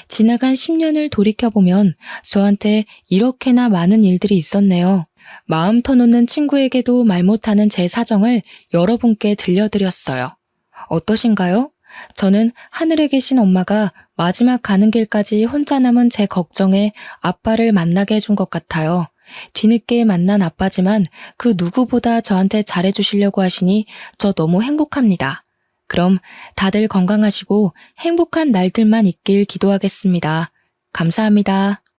지나간 10년을 돌이켜보면 저한테 이렇게나 많은 일들이 있었네요. 마음 터놓는 친구에게도 말 못하는 제 사정을 여러분께 들려드렸어요. 어떠신가요? 저는 하늘에 계신 엄마가 마지막 가는 길까지 혼자 남은 제 걱정에 아빠를 만나게 해준 것 같아요. 뒤늦게 만난 아빠지만 그 누구보다 저한테 잘해주시려고 하시니 저 너무 행복합니다. 그럼 다들 건강하시고 행복한 날들만 있길 기도하겠습니다. 감사합니다.